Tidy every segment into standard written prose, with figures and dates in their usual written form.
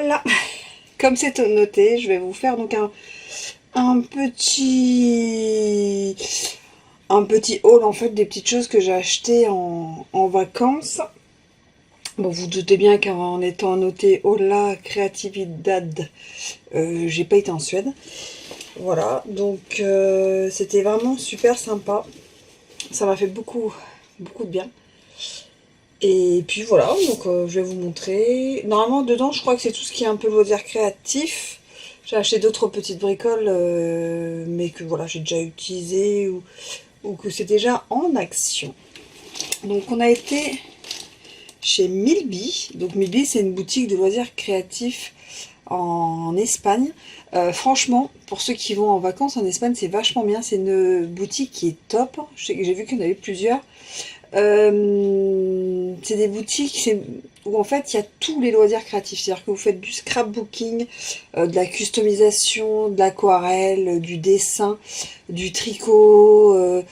Voilà, comme c'est noté, je vais vous faire donc un petit haul en fait des petites choses que j'ai achetées en vacances. Bon, vous doutez bien qu'en étant noté Hola Creatividad, j'ai pas été en Suède. Voilà, donc c'était vraiment super sympa. Ça m'a fait beaucoup de bien. Et puis voilà, donc je vais vous montrer. Normalement, dedans, je crois que c'est tout ce qui est un peu loisir créatif. J'ai acheté d'autres petites bricoles, mais que voilà, j'ai déjà utilisé ou que c'est déjà en action. Donc on a été chez Milby. Donc Milby, c'est une boutique de loisirs créatifs en Espagne. Franchement, pour ceux qui vont en vacances en Espagne, c'est vachement bien. C'est une boutique qui est top. J'ai vu qu'il y en avait plusieurs. C'est des boutiques où en fait il y a tous les loisirs créatifs. C'est-à-dire que vous faites du scrapbooking, de la customisation, de l'aquarelle, du dessin, du tricot.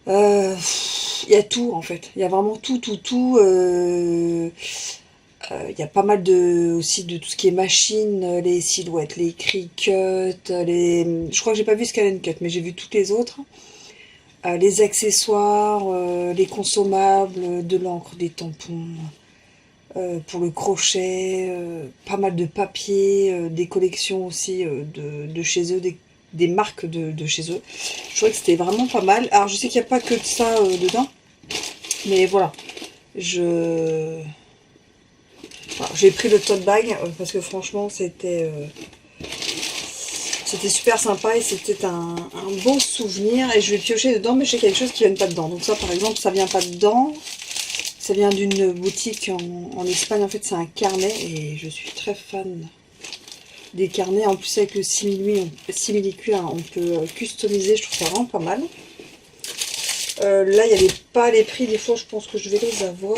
Il y a tout en fait. Il y a vraiment tout. Il y a pas mal aussi de tout ce qui est machine, les silhouettes, les Cricut, je crois que j'ai pas vu Scale Cut, mais j'ai vu toutes les autres. Les accessoires, les consommables, de l'encre, des tampons, pour le crochet, pas mal de papier, des collections aussi de chez eux, des marques de chez eux. Je trouvais que c'était vraiment pas mal. Alors je sais qu'il n'y a pas que de ça dedans, mais voilà. J'ai pris le tote bag parce que franchement c'était super sympa et c'était un bon souvenir. Et je vais piocher dedans, mais je sais qu'il y a quelque chose qui ne vient pas dedans. Donc ça par exemple, ça vient pas dedans. Ça vient d'une boutique en Espagne. En fait, c'est un carnet et je suis très fan des carnets. En plus, avec le simili-cuir, on peut customiser. Je trouve ça vraiment pas mal. Là, il n'y avait pas les prix. Des fois, je pense que je vais les avoir.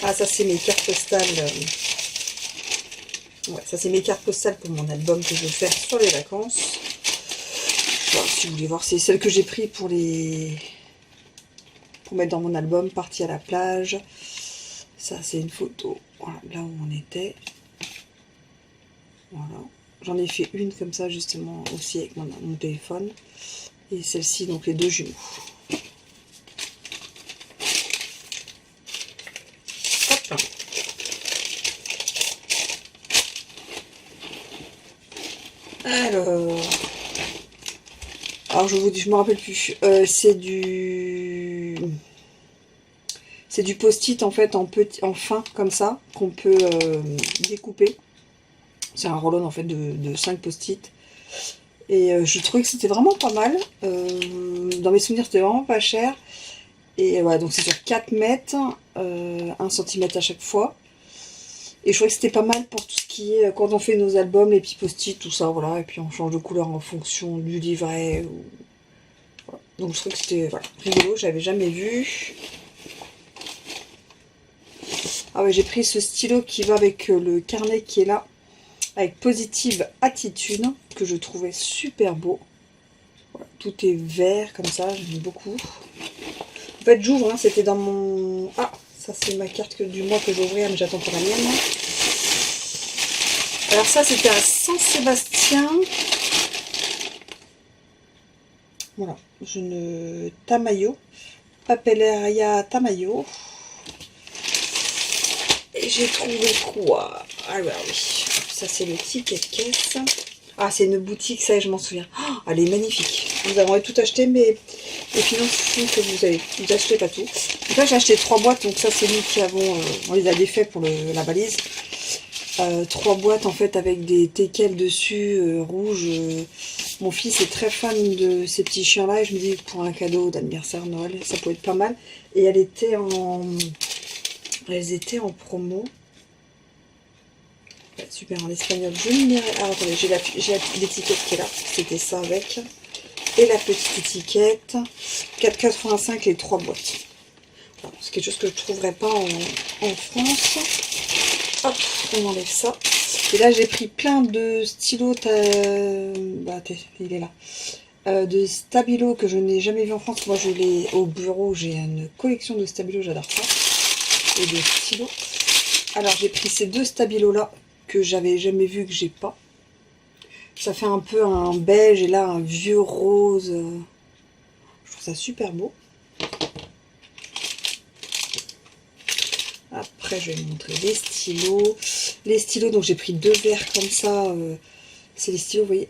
Ah, ça, c'est mes cartes postales. Ouais, ça, c'est mes cartes postales pour mon album que je vais faire sur les vacances. Voilà, si vous voulez voir, c'est celles que j'ai pris pour mettre dans mon album, partie à la plage. Ça, c'est une photo. Voilà, là où on était. Voilà. J'en ai fait une comme ça, justement, aussi avec mon téléphone. Et celle-ci, donc les deux jumeaux. Hop. Alors je vous dis, je me rappelle plus. C'est du post-it en fait en fin comme ça qu'on peut découper. C'est un roll-on en fait de 5 post-it. Et je trouvais que c'était vraiment pas mal. Dans mes souvenirs, c'était vraiment pas cher. Et voilà, donc c'est sur 4 mètres, 1 cm à chaque fois. Et je trouvais que c'était pas mal pour tout ce qui est quand on fait nos albums, les petits post-it, tout ça, voilà. Et puis on change de couleur en fonction du livret. Voilà. Donc je trouvais que c'était rigolo, j'avais jamais vu. Ah ouais, j'ai pris ce stylo qui va avec le carnet qui est là, avec Positive Attitude, que je trouvais super beau. Voilà, tout est vert comme ça, j'aime beaucoup. En fait, j'ouvre, hein, c'était dans mon... Ah, ça c'est ma carte du mois que j'ouvrais, mais j'attends pour la mienne. Alors ça, c'était à Saint-Sébastien. Voilà, Tamayo, Papelleria Tamayo. Et j'ai trouvé quoi? Alors oui, ça c'est le ticket de caisse. Ah, c'est une boutique, ça je m'en souviens. Oh, elle est magnifique. Nous avons tout acheté, mais les finances font que vous achetez pas tout. Donc là, j'ai acheté 3 boîtes, donc ça c'est nous qui avons, on les a défaits pour la valise. 3 boîtes en fait avec des teckels dessus, rouges. Mon fils est très fan de ces petits chiens là et je me dis pour un cadeau d'anniversaire Noël, ça peut être pas mal. Et elles étaient en promo. Super, en espagnol, je n'irai. Ah, attendez, j'ai l'étiquette qui est là. C'était ça avec. Et la petite étiquette. 4,85 les 3 boîtes. Voilà, c'est quelque chose que je ne trouverais pas en France. Hop, on enlève ça. Et là, j'ai pris plein de stylos. Il est là. De stabilo que je n'ai jamais vu en France. Moi, je l'ai au bureau. J'ai une collection de stabilo, j'adore ça. Et de stylos. Alors j'ai pris ces deux stabilos là que j'avais jamais vu, que j'ai pas. Ça fait un peu un beige et là un vieux rose. Je trouve ça super beau. Après je vais vous montrer les stylos. Les stylos, donc j'ai pris deux verres comme ça. C'est les stylos, vous voyez.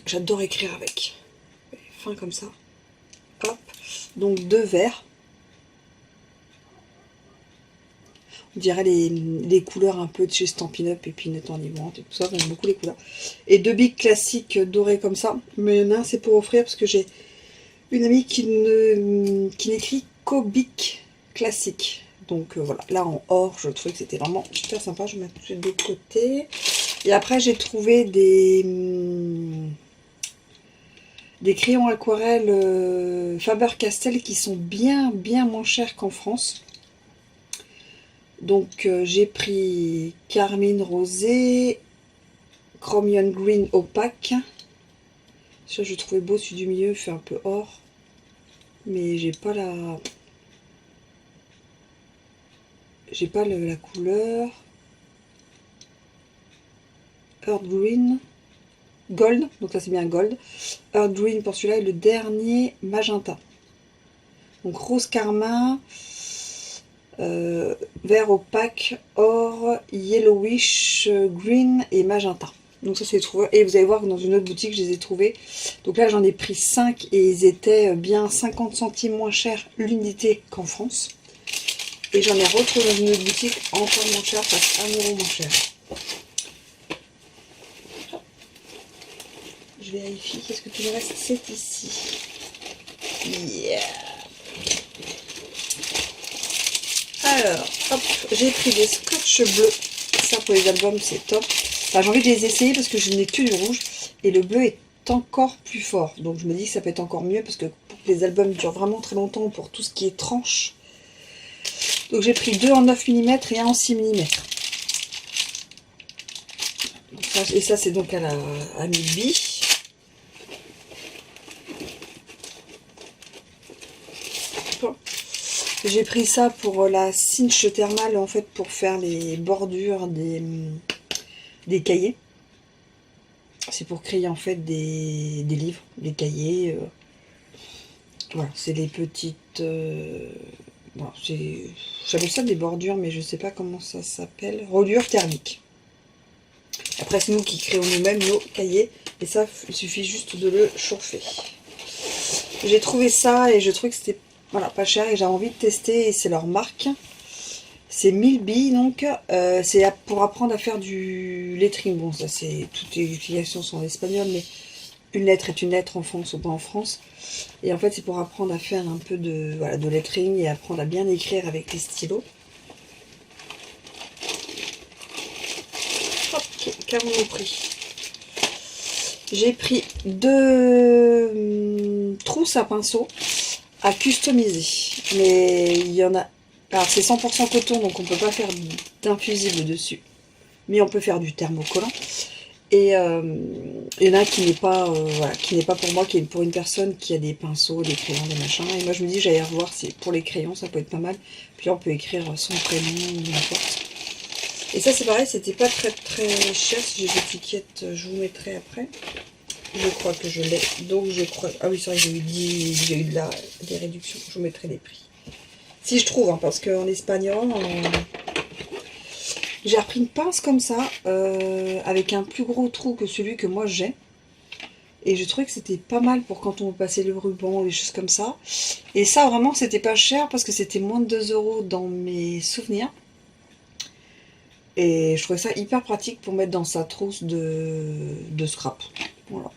J'adore écrire avec. Fin comme ça. Hop. Donc deux verres. On dirait les couleurs un peu de chez Stampin' Up et Pinette Enivrante et tout ça. J'aime beaucoup les couleurs. Et deux bics classiques dorés comme ça. Mais il y en a un, c'est pour offrir parce que j'ai une amie qui n'écrit qu'au bic classique. Donc voilà, là en or, je trouvais que c'était vraiment super sympa. Je vais mettre tout de côté. Et après, j'ai trouvé des crayons aquarelle Faber-Castell qui sont bien moins chers qu'en France. Donc j'ai pris Carmine Rosé, Chromium Green opaque. Ça je trouvais beau, celui du milieu fait un peu or. Mais j'ai pas la couleur. Earth Green. Gold, donc ça c'est bien gold. Earth Green pour celui-là et le dernier magenta. Donc rose carmin, vert opaque, or, yellowish, green et magenta. Donc ça c'est trouvé. Et vous allez voir que dans une autre boutique je les ai trouvés. Donc là j'en ai pris 5 et ils étaient bien 50 centimes moins chers l'unité qu'en France. Et j'en ai retrouvé dans une autre boutique encore moins cher, parce que 1 € moins cher. Je vérifie, qu'est-ce que tout le reste c'est ici. Yeah. Alors, hop, j'ai pris des scotch bleus. Ça pour les albums c'est top. Enfin, j'ai envie de les essayer parce que je n'ai que du rouge. Et le bleu est encore plus fort. Donc je me dis que ça peut être encore mieux parce que pour que les albums durent vraiment très longtemps pour tout ce qui est tranche. Donc j'ai pris 2 en 9 mm et 1 en 6 mm. Et ça c'est donc à 1000 billes. J'ai pris ça pour la cinche thermale, en fait, pour faire les bordures des cahiers. C'est pour créer, en fait, des livres, des cahiers. Voilà, c'est les petites... bon, j'appelle ça des bordures, mais je sais pas comment ça s'appelle. Reliure thermique. Après, c'est nous qui créons nous-mêmes nos cahiers. Et ça, il suffit juste de le chauffer. J'ai trouvé ça et je trouvais que c'était... Voilà, pas cher et j'ai envie de tester et c'est leur marque. C'est 1000 billes donc. C'est pour apprendre à faire du lettering. Bon, ça c'est... Toutes les utilisations sont en espagnol, mais une lettre est une lettre en France ou pas en France. Et en fait, c'est pour apprendre à faire un peu de, voilà, de lettering et apprendre à bien écrire avec les stylos. Ok, qu'avons-nous pris? J'ai pris 2 trousses à pinceau à customiser, mais il y en a, alors c'est 100% coton donc on peut pas faire d'infusible dessus, mais on peut faire du thermocollant et il y en a qui n'est pas voilà, qui n'est pas pour moi, qui est pour une personne qui a des pinceaux, des crayons, des machins, et moi je me dis j'allais revoir si pour les crayons ça peut être pas mal, puis là on peut écrire son prénom ou n'importe. Et ça c'est pareil, c'était pas très cher. Si j'ai l'étiquette je vous mettrai après. Je crois que je l'ai. Donc je crois... Ah oui, c'est vrai, j'ai eu des réductions. Je vous mettrai les prix. Si je trouve, hein, parce qu'en espagnol, j'ai repris une pince comme ça, avec un plus gros trou que celui que moi j'ai. Et je trouvais que c'était pas mal pour quand on passait le ruban ou des choses comme ça. Et ça, vraiment, c'était pas cher parce que c'était moins de 2 € dans mes souvenirs. Et je trouvais ça hyper pratique pour mettre dans sa trousse de scrap. Voilà.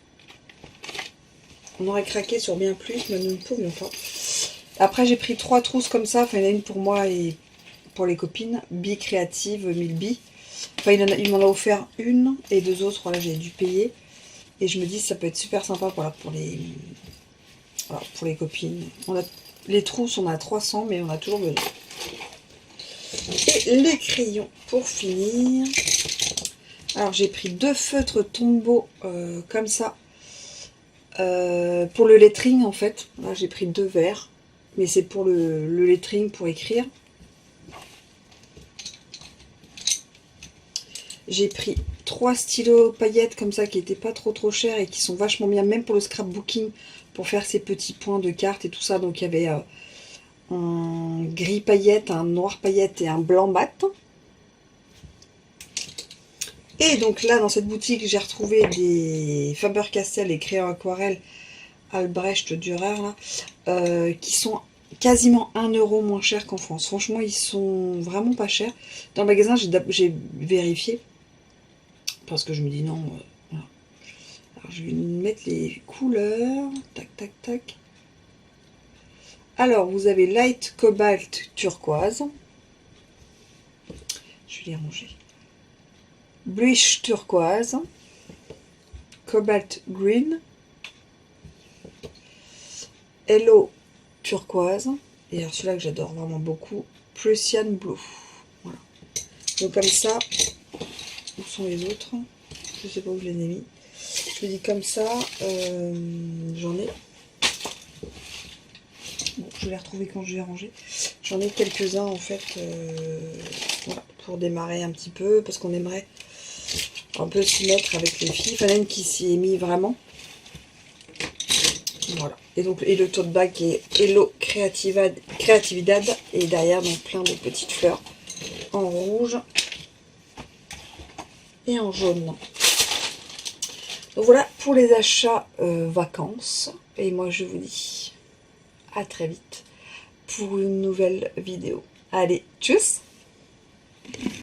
On aurait craqué sur bien plus, mais nous ne pouvions pas. Après, j'ai pris 3 trousses comme ça. Enfin, il y en a une pour moi et pour les copines. Billes créatives, 1000 billes. Enfin, il m'en a offert une et 2 autres. Voilà, j'ai dû payer. Et je me dis, ça peut être super sympa voilà, pour les copines. Les trousses, on a 300, mais on a toujours besoin. Et les crayons pour finir. Alors, j'ai pris 2 feutres Tombow comme ça. Pour le lettering en fait, là j'ai pris 2 verres, mais c'est pour le lettering pour écrire. J'ai pris 3 stylos paillettes comme ça qui n'étaient pas trop chers et qui sont vachement bien, même pour le scrapbooking, pour faire ces petits points de cartes et tout ça. Donc il y avait un gris paillette, un noir paillette et un blanc mat. Et donc là, dans cette boutique, j'ai retrouvé des Faber-Castell et crayons aquarelle Albrecht Dürer, là, qui sont quasiment 1 euro moins chers qu'en France. Franchement, ils sont vraiment pas chers. Dans le magasin, j'ai vérifié, parce que je me dis non, voilà. Alors, je vais mettre les couleurs, tac, tac, tac. Alors, vous avez Light Cobalt Turquoise. Je vais les ranger. Bluish Turquoise. Cobalt Green. Hello Turquoise. Et alors celui-là que j'adore vraiment beaucoup, Prussian Blue. Voilà. Donc comme ça, où sont les autres? Je sais pas où je les ai mis. Je vous dis comme ça, j'en ai. Bon, je vais les retrouver quand je vais ranger. J'en ai quelques-uns en fait, voilà, pour démarrer un petit peu, parce qu'on aimerait un peu s'y mettre avec les filles. Enfin, même qui s'y est mis vraiment. Voilà. Et donc, et le tote bag qui est Hello Creatividad. Et derrière, donc plein de petites fleurs en rouge et en jaune. Donc voilà pour les achats vacances. Et moi, je vous dis à très vite pour une nouvelle vidéo. Allez, tchuss!